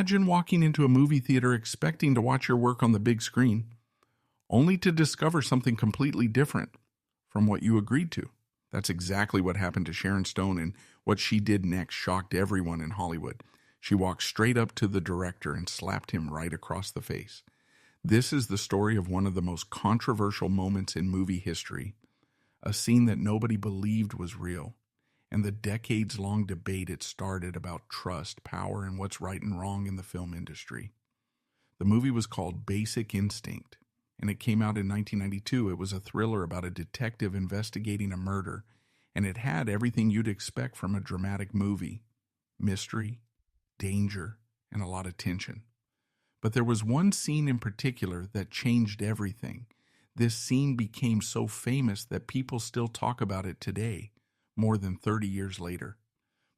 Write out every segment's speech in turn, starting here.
Imagine walking into a movie theater expecting to watch your work on the big screen, only to discover something completely different from what you agreed to. That's exactly what happened to Sharon Stone, and what she did next shocked everyone in Hollywood. She walked straight up to the director and slapped him right across the face. This is the story of one of the most controversial moments in movie history, a scene that nobody believed was real, and the decades-long debate it started about trust, power, and what's right and wrong in the film industry. The movie was called Basic Instinct, and it came out in 1992. It was a thriller about a detective investigating a murder, and it had everything you'd expect from a dramatic movie: mystery, danger, and a lot of tension. But there was one scene in particular that changed everything. This scene became so famous that people still talk about it today, more than 30 years later.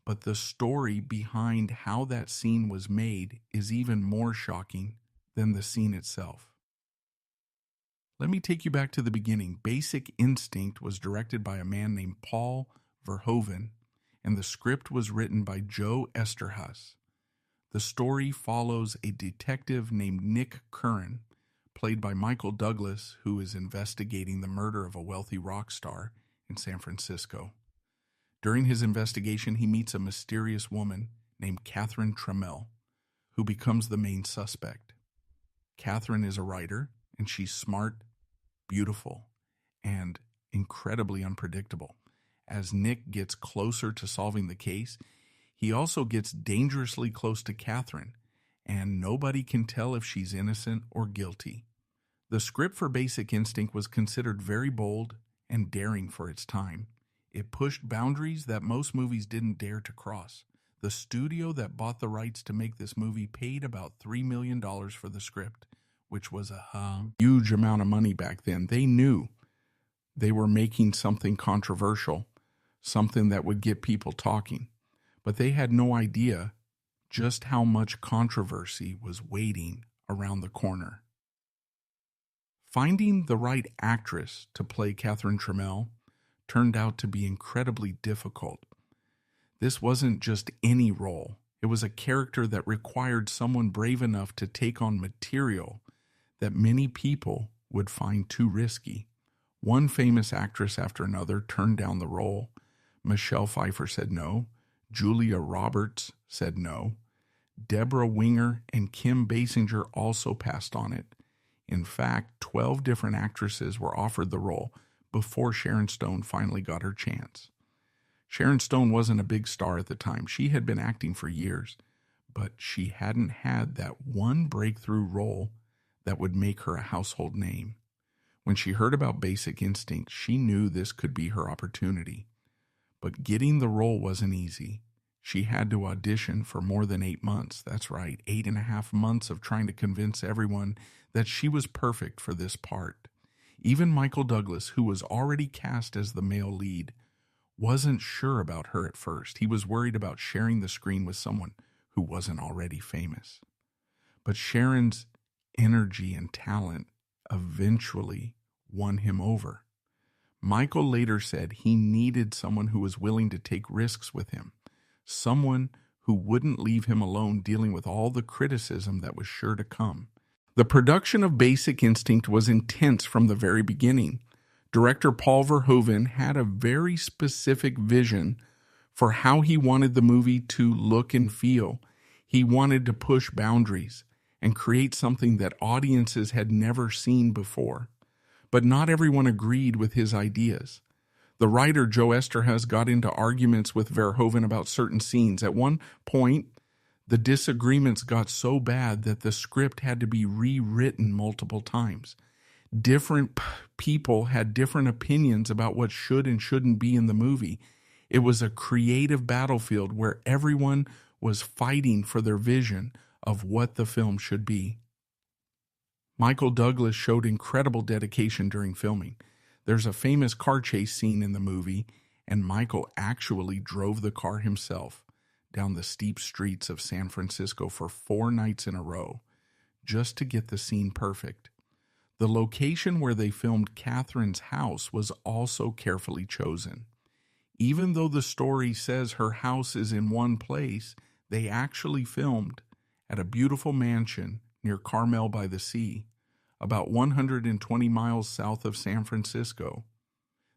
But the story behind how that scene was made is even more shocking than the scene itself. Let me take you back to the beginning. Basic Instinct was directed by a man named Paul Verhoeven, and the script was written by Joe Esterhazy. The story follows a detective named Nick Curran, played by Michael Douglas, who is investigating the murder of a wealthy rock star in San Francisco. During his investigation, he meets a mysterious woman named Catherine Trammell, who becomes the main suspect. Catherine is a writer, and she's smart, beautiful, and incredibly unpredictable. As Nick gets closer to solving the case, he also gets dangerously close to Catherine, and nobody can tell if she's innocent or guilty. The script for Basic Instinct was considered very bold and daring for its time. It pushed boundaries that most movies didn't dare to cross. The studio that bought the rights to make this movie paid about $3 million for the script, which was a huge amount of money back then. They knew they were making something controversial, something that would get people talking. But they had no idea just how much controversy was waiting around the corner. Finding the right actress to play Catherine Trammell turned out to be incredibly difficult. This wasn't just any role. It was a character that required someone brave enough to take on material that many people would find too risky. One famous actress after another turned down the role. Michelle Pfeiffer said no. Julia Roberts said no. Deborah Winger and Kim Basinger also passed on it. In fact, 12 different actresses were offered the role before Sharon Stone finally got her chance. Sharon Stone wasn't a big star at the time. She had been acting for years, but she hadn't had that one breakthrough role that would make her a household name. When she heard about Basic Instinct, she knew this could be her opportunity. But getting the role wasn't easy. She had to audition for more than 8 months. That's right, 8.5 months of trying to convince everyone that she was perfect for this part. Even Michael Douglas, who was already cast as the male lead, wasn't sure about her at first. He was worried about sharing the screen with someone who wasn't already famous. But Sharon's energy and talent eventually won him over. Michael later said he needed someone who was willing to take risks with him, someone who wouldn't leave him alone dealing with all the criticism that was sure to come. The production of Basic Instinct was intense from the very beginning. Director Paul Verhoeven had a very specific vision for how he wanted the movie to look and feel. He wanted to push boundaries and create something that audiences had never seen before. But not everyone agreed with his ideas. The writer Joe Esterhazy got into arguments with Verhoeven about certain scenes. At one point, the disagreements got so bad that the script had to be rewritten multiple times. Different people had different opinions about what should and shouldn't be in the movie. It was a creative battlefield where everyone was fighting for their vision of what the film should be. Michael Douglas showed incredible dedication during filming. There's a famous car chase scene in the movie, and Michael actually drove the car himself down the steep streets of San Francisco for 4 nights in a row, just to get the scene perfect. The location where they filmed Catherine's house was also carefully chosen. Even though the story says her house is in one place, they actually filmed at a beautiful mansion near Carmel by the Sea, about 120 miles south of San Francisco.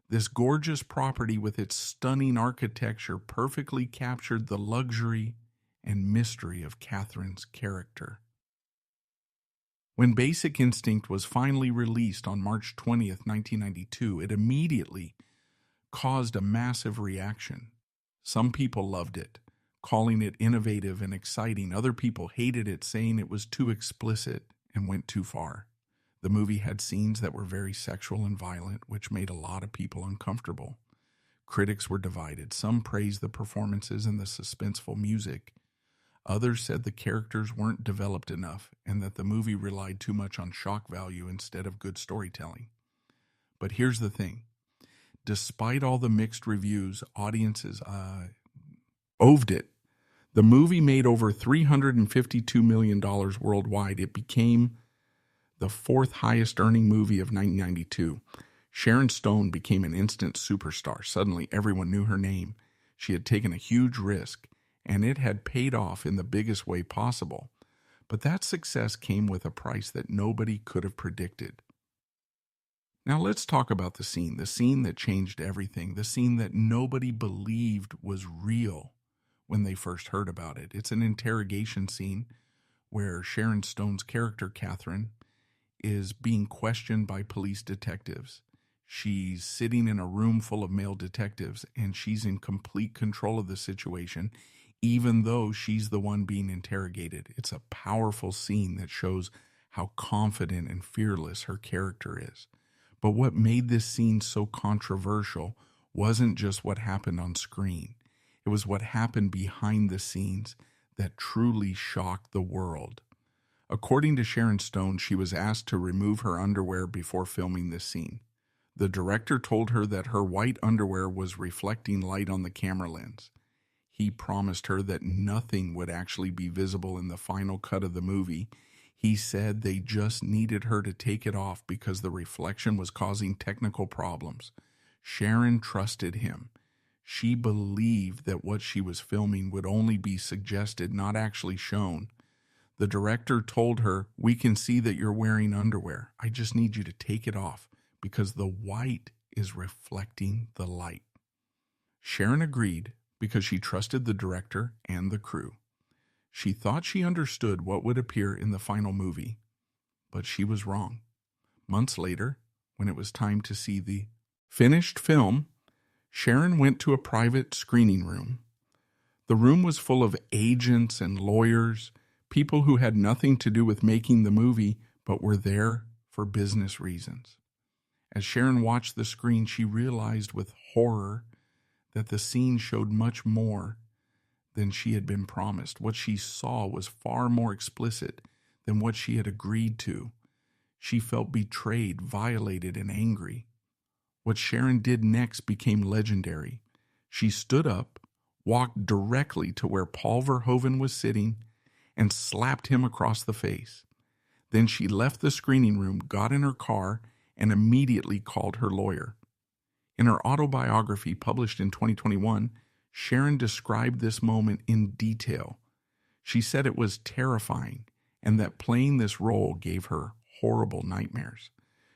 This gorgeous property with its stunning architecture perfectly captured the luxury and mystery of Catherine's character. When Basic Instinct was finally released on March 20th, 1992, it immediately caused a massive reaction. Some people loved it, calling it innovative and exciting. Other people hated it, saying it was too explicit and went too far. The movie had scenes that were very sexual and violent, which made a lot of people uncomfortable. Critics were divided. Some praised the performances and the suspenseful music. Others said the characters weren't developed enough and that the movie relied too much on shock value instead of good storytelling. But here's the thing. Despite all the mixed reviews, audiences oved it. The movie made over $352 million worldwide. It became the fourth highest earning movie of 1992. Sharon Stone became an instant superstar. Suddenly, everyone knew her name. She had taken a huge risk, and it had paid off in the biggest way possible. But that success came with a price that nobody could have predicted. Now let's talk about the scene that changed everything, the scene that nobody believed was real when they first heard about it. It's an interrogation scene where Sharon Stone's character, Catherine, is being questioned by police detectives. She's sitting in a room full of male detectives, and she's in complete control of the situation, even though she's the one being interrogated. It's a powerful scene that shows how confident and fearless her character is. But what made this scene so controversial wasn't just what happened on screen. It was what happened behind the scenes that truly shocked the world. According to Sharon Stone, she was asked to remove her underwear before filming this scene. The director told her that her white underwear was reflecting light on the camera lens. He promised her that nothing would actually be visible in the final cut of the movie. He said they just needed her to take it off because the reflection was causing technical problems. Sharon trusted him. She believed that what she was filming would only be suggested, not actually shown. The director told her, "We can see that you're wearing underwear. I just need you to take it off because the white is reflecting the light." Sharon agreed because she trusted the director and the crew. She thought she understood what would appear in the final movie, but she was wrong. Months later, when it was time to see the finished film, Sharon went to a private screening room. The room was full of agents and lawyers, people who had nothing to do with making the movie, but were there for business reasons. As Sharon watched the screen, she realized with horror that the scene showed much more than she had been promised. What she saw was far more explicit than what she had agreed to. She felt betrayed, violated, and angry. What Sharon did next became legendary. She stood up, walked directly to where Paul Verhoeven was sitting, and slapped him across the face. Then she left the screening room, got in her car, and immediately called her lawyer. In her autobiography published in 2021, Sharon described this moment in detail. She said it was terrifying and that playing this role gave her horrible nightmares.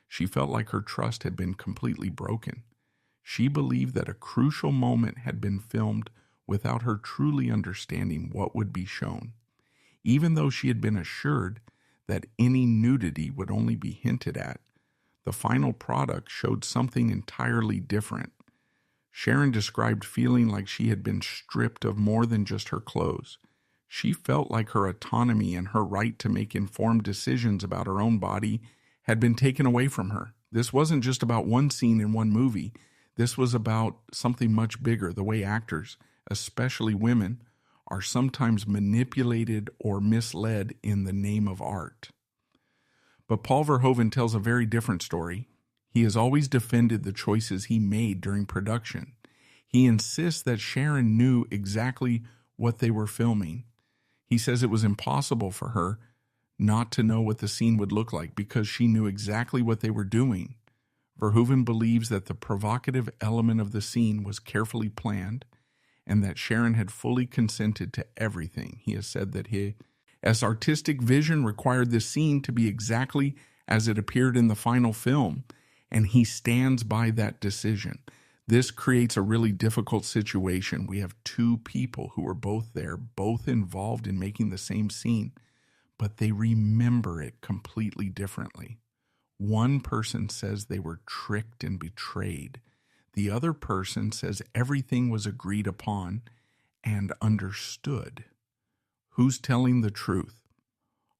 She felt like her trust had been completely broken. She believed that a crucial moment had been filmed without her truly understanding what would be shown. Even though she had been assured that any nudity would only be hinted at, the final product showed something entirely different. Sharon described feeling like she had been stripped of more than just her clothes. She felt like her autonomy and her right to make informed decisions about her own body had been taken away from her. This wasn't just about one scene in one movie. This was about something much bigger, the way actors, especially women, are sometimes manipulated or misled in the name of art. But Paul Verhoeven tells a very different story. He has always defended the choices he made during production. He insists that Sharon knew exactly what they were filming. He says it was impossible for her not to know what the scene would look like because she knew exactly what they were doing. Verhoeven believes that the provocative element of the scene was carefully planned and that Sharon had fully consented to everything. He has said that as artistic vision required this scene to be exactly as it appeared in the final film, and he stands by that decision. This creates a really difficult situation. We have two people who are both there, both involved in making the same scene, but they remember it completely differently. One person says they were tricked and betrayed. The other person says everything was agreed upon and understood. Who's telling the truth?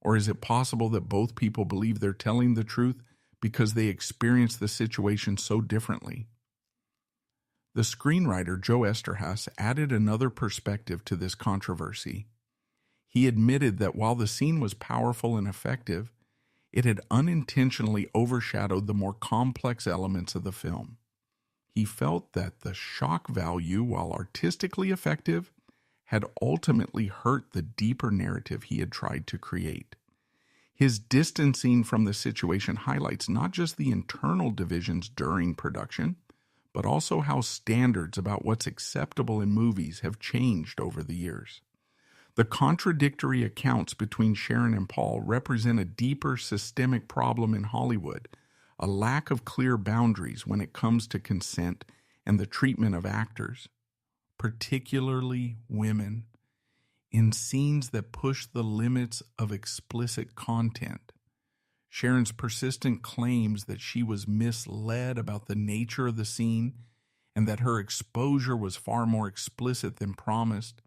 Or is it possible that both people believe they're telling the truth because they experience the situation so differently? The screenwriter Joe Esterhaas added another perspective to this controversy. He admitted that while the scene was powerful and effective, it had unintentionally overshadowed the more complex elements of the film. He felt that the shock value, while artistically effective, had ultimately hurt the deeper narrative he had tried to create. His distancing from the situation highlights not just the internal divisions during production, but also how standards about what's acceptable in movies have changed over the years. The contradictory accounts between Sharon and Paul represent a deeper systemic problem in Hollywood, a lack of clear boundaries when it comes to consent and the treatment of actors, particularly women, in scenes that push the limits of explicit content. Sharon's persistent claims that she was misled about the nature of the scene and that her exposure was far more explicit than promised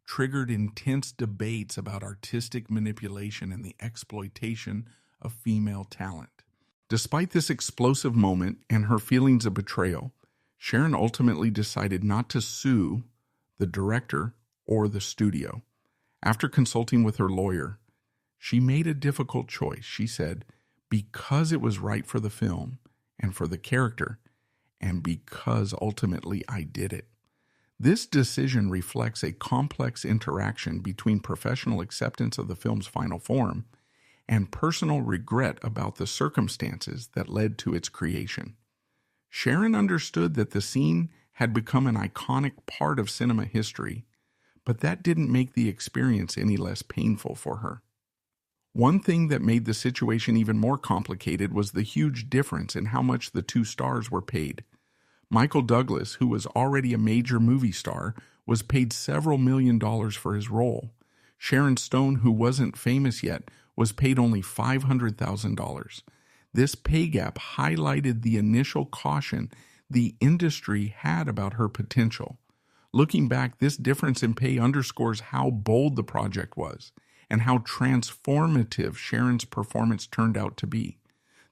triggered intense debates about artistic manipulation and the exploitation of female talent. Despite this explosive moment and her feelings of betrayal, Sharon ultimately decided not to sue the director or the studio. After consulting with her lawyer, she made a difficult choice. She said, because it was right for the film and for the character, and because ultimately I did it. This decision reflects a complex interaction between professional acceptance of the film's final form and personal regret about the circumstances that led to its creation. Sharon understood that the scene had become an iconic part of cinema history, but that didn't make the experience any less painful for her. One thing that made the situation even more complicated was the huge difference in how much the two stars were paid. Michael Douglas, who was already a major movie star, was paid several $1 million for his role. Sharon Stone, who wasn't famous yet, was paid only $500,000. This pay gap highlighted the initial caution the industry had about her potential. Looking back, this difference in pay underscores how bold the project was and how transformative Sharon's performance turned out to be.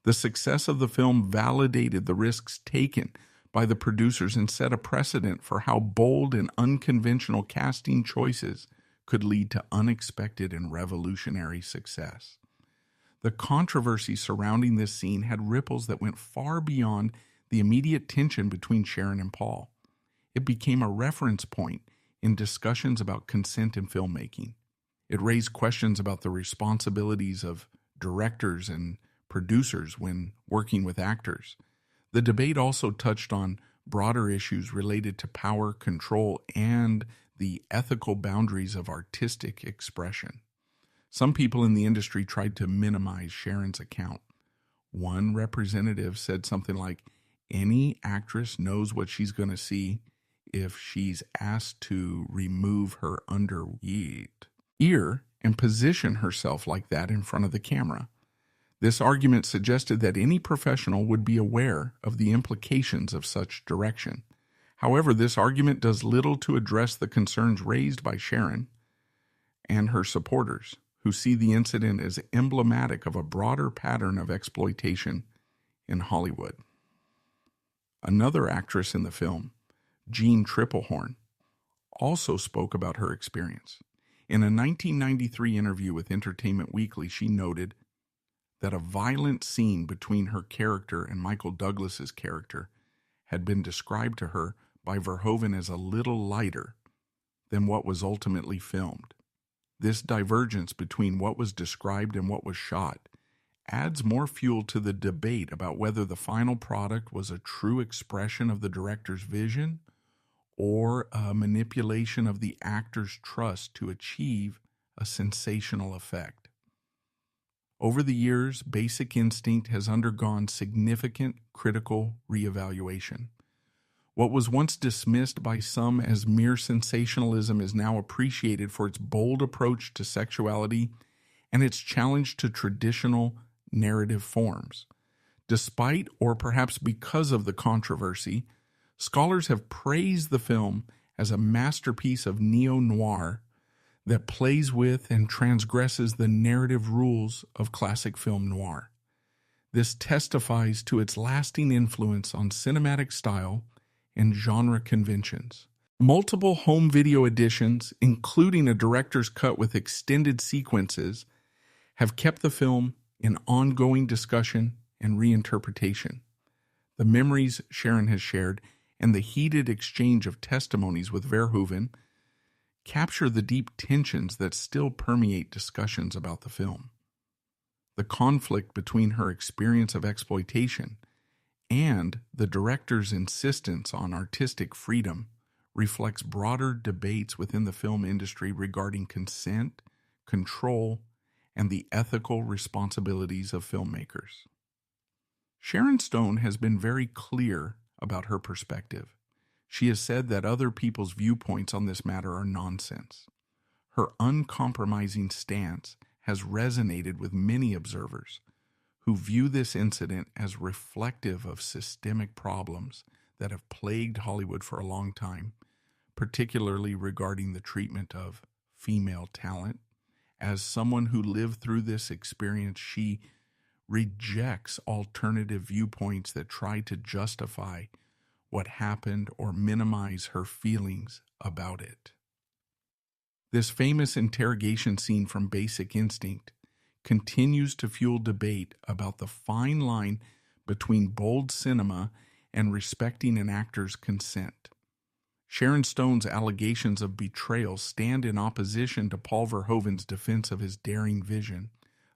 The success of the film validated the risks taken by the producers and set a precedent for how bold and unconventional casting choices could lead to unexpected and revolutionary success. The controversy surrounding this scene had ripples that went far beyond the immediate tension between Sharon and Paul. It became a reference point in discussions about consent in filmmaking. It raised questions about the responsibilities of directors and producers when working with actors. The debate also touched on broader issues related to power, control, and the ethical boundaries of artistic expression. Some people in the industry tried to minimize Sharon's account. One representative said something like, any actress knows what she's going to see if she's asked to remove her ear and position herself like that in front of the camera. This argument suggested that any professional would be aware of the implications of such direction. However, this argument does little to address the concerns raised by Sharon and her supporters, who see the incident as emblematic of a broader pattern of exploitation in Hollywood. Another actress in the film, Jean Triplehorn, also spoke about her experience. In a 1993 interview with Entertainment Weekly, she noted that a violent scene between her character and Michael Douglas's character had been described to her by Verhoeven as a little lighter than what was ultimately filmed. This divergence between what was described and what was shot adds more fuel to the debate about whether the final product was a true expression of the director's vision or a manipulation of the actor's trust to achieve a sensational effect. Over the years, Basic Instinct has undergone significant critical reevaluation. What was once dismissed by some as mere sensationalism is now appreciated for its bold approach to sexuality and its challenge to traditional narrative forms. Despite, or perhaps because of the controversy, scholars have praised the film as a masterpiece of neo-noir that plays with and transgresses the narrative rules of classic film noir. This testifies to its lasting influence on cinematic style and genre conventions. Multiple home video editions, including a director's cut with extended sequences, have kept the film in ongoing discussion and reinterpretation. The memories Sharon has shared and the heated exchange of testimonies with Verhoeven capture the deep tensions that still permeate discussions about the film. The conflict between her experience of exploitation and the director's insistence on artistic freedom reflects broader debates within the film industry regarding consent, control, and the ethical responsibilities of filmmakers. Sharon Stone has been very clear about her perspective. She has said that other people's viewpoints on this matter are nonsense. Her uncompromising stance has resonated with many observers who view this incident as reflective of systemic problems that have plagued Hollywood for a long time, particularly regarding the treatment of female talent. As someone who lived through this experience, she rejects alternative viewpoints that try to justify what happened or minimize her feelings about it. This famous interrogation scene from Basic Instinct continues to fuel debate about the fine line between bold cinema and respecting an actor's consent. Sharon Stone's allegations of betrayal stand in opposition to Paul Verhoeven's defense of his daring vision,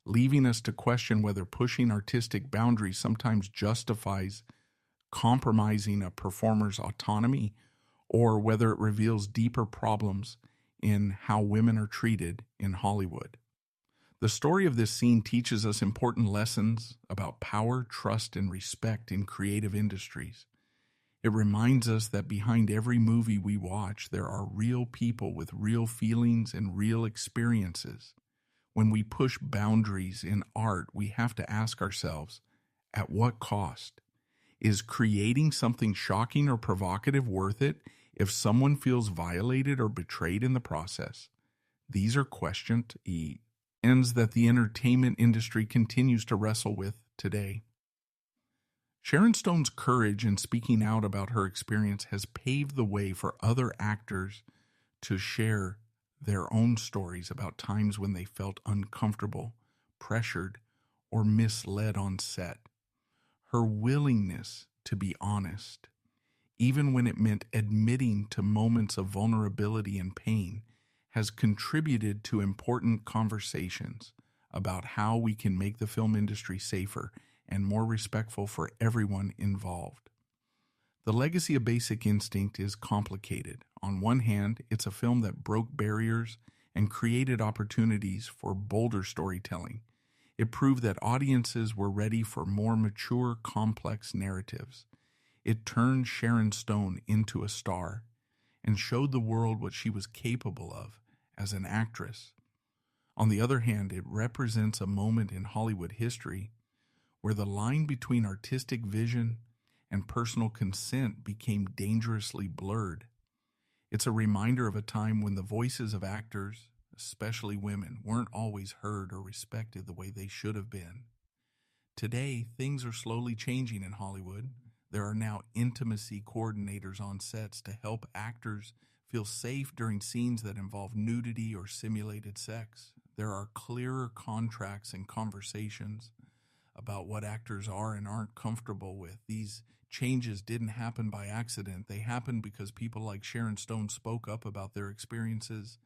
leaving us to question whether pushing artistic boundaries sometimes justifies compromising a performer's autonomy or whether it reveals deeper problems in how women are treated in Hollywood. The story of this scene teaches us important lessons about power, trust, and respect in creative industries. It reminds us that behind every movie we watch, there are real people with real feelings and real experiences. When we push boundaries in art, we have to ask ourselves, at what cost? Is creating something shocking or provocative worth it if someone feels violated or betrayed in the process? These are questions that the entertainment industry continues to wrestle with today. Sharon Stone's courage in speaking out about her experience has paved the way for other actors to share their own stories about times when they felt uncomfortable, pressured, or misled on set. Her willingness to be honest, even when it meant admitting to moments of vulnerability and pain, has contributed to important conversations about how we can make the film industry safer and more respectful for everyone involved. The legacy of Basic Instinct is complicated. On one hand, it's a film that broke barriers and created opportunities for bolder storytelling. It proved that audiences were ready for more mature, complex narratives. It turned Sharon Stone into a star and showed the world what she was capable of as an actress. On the other hand, it represents a moment in Hollywood history where the line between artistic vision and personal consent became dangerously blurred. It's a reminder of a time when the voices of actors, especially women, weren't always heard or respected the way they should have been. Today, things are slowly changing in Hollywood. There are now intimacy coordinators on sets to help actors feel safe during scenes that involve nudity or simulated sex. There are clearer contracts and conversations about what actors are and aren't comfortable with. These changes didn't happen by accident. They happened because people like Sharon Stone spoke up about their experiences,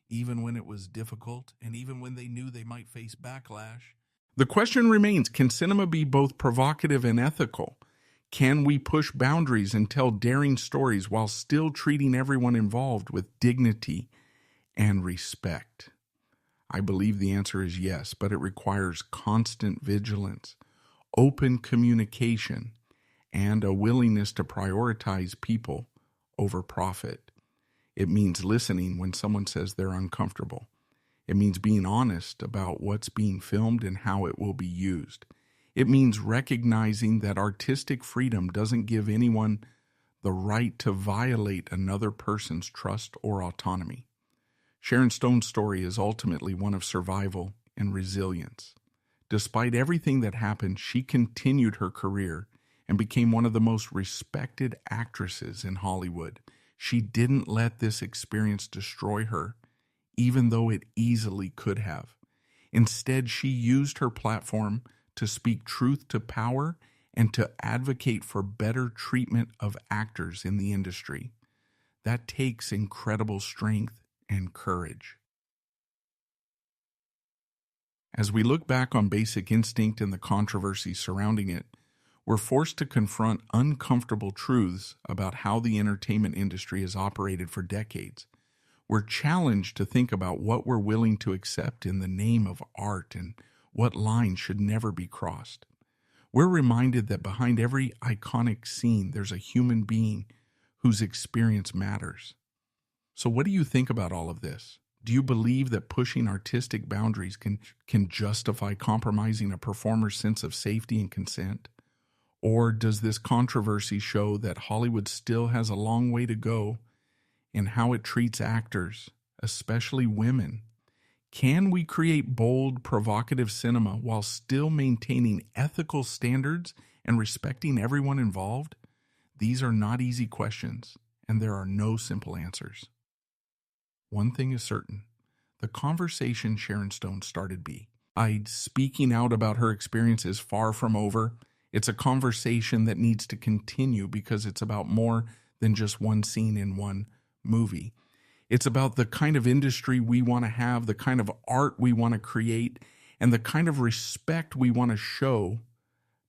even when it was difficult and even when they knew they might face backlash. The question remains, can cinema be both provocative and ethical? Can we push boundaries and tell daring stories while still treating everyone involved with dignity and respect? I believe the answer is yes, but it requires constant vigilance, open communication, and a willingness to prioritize people over profit. It means listening when someone says they're uncomfortable. It means being honest about what's being filmed and how it will be used. It means recognizing that artistic freedom doesn't give anyone the right to violate another person's trust or autonomy. Sharon Stone's story is ultimately one of survival and resilience. Despite everything that happened, she continued her career and became one of the most respected actresses in Hollywood. She didn't let this experience destroy her, even though it easily could have. Instead, she used her platform to speak truth to power and to advocate for better treatment of actors in the industry. That takes incredible strength and courage. As we look back on Basic Instinct and the controversy surrounding it, we're forced to confront uncomfortable truths about how the entertainment industry has operated for decades. We're challenged to think about what we're willing to accept in the name of art and what lines should never be crossed. We're reminded that behind every iconic scene, there's a human being whose experience matters. So what do you think about all of this? Do you believe that pushing artistic boundaries can justify compromising a performer's sense of safety and consent? Or does this controversy show that Hollywood still has a long way to go in how it treats actors, especially women? Can we create bold, provocative cinema while still maintaining ethical standards and respecting everyone involved? These are not easy questions, and there are no simple answers. One thing is certain, the conversation Sharon Stone started by speaking out about her experience is far from over. It's a conversation that needs to continue because it's about more than just one scene in one movie. It's about the kind of industry we want to have, the kind of art we want to create, and the kind of respect we want to show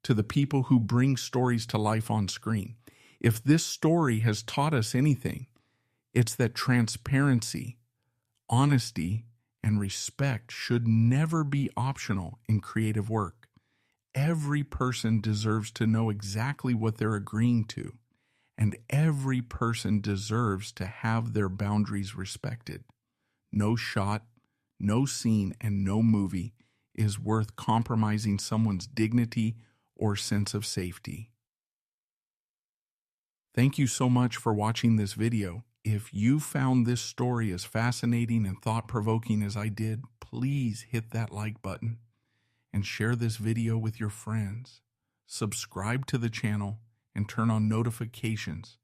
to the people who bring stories to life on screen. If this story has taught us anything, it's that transparency, honesty, and respect should never be optional in creative work. Every person deserves to know exactly what they're agreeing to, and every person deserves to have their boundaries respected. No shot, no scene, and no movie is worth compromising someone's dignity or sense of safety. Thank you so much for watching this video. If you found this story as fascinating and thought-provoking as I did, please hit that like button and share this video with your friends. Subscribe to the channel and turn on notifications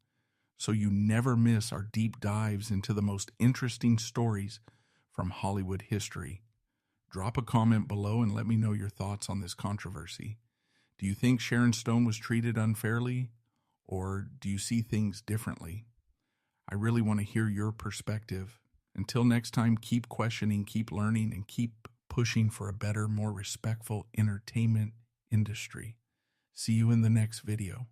so you never miss our deep dives into the most interesting stories from Hollywood history. Drop a comment below and let me know your thoughts on this controversy. Do you think Sharon Stone was treated unfairly, or do you see things differently? I really want to hear your perspective. Until next time, keep questioning, keep learning, and keep pushing for a better, more respectful entertainment industry. See you in the next video.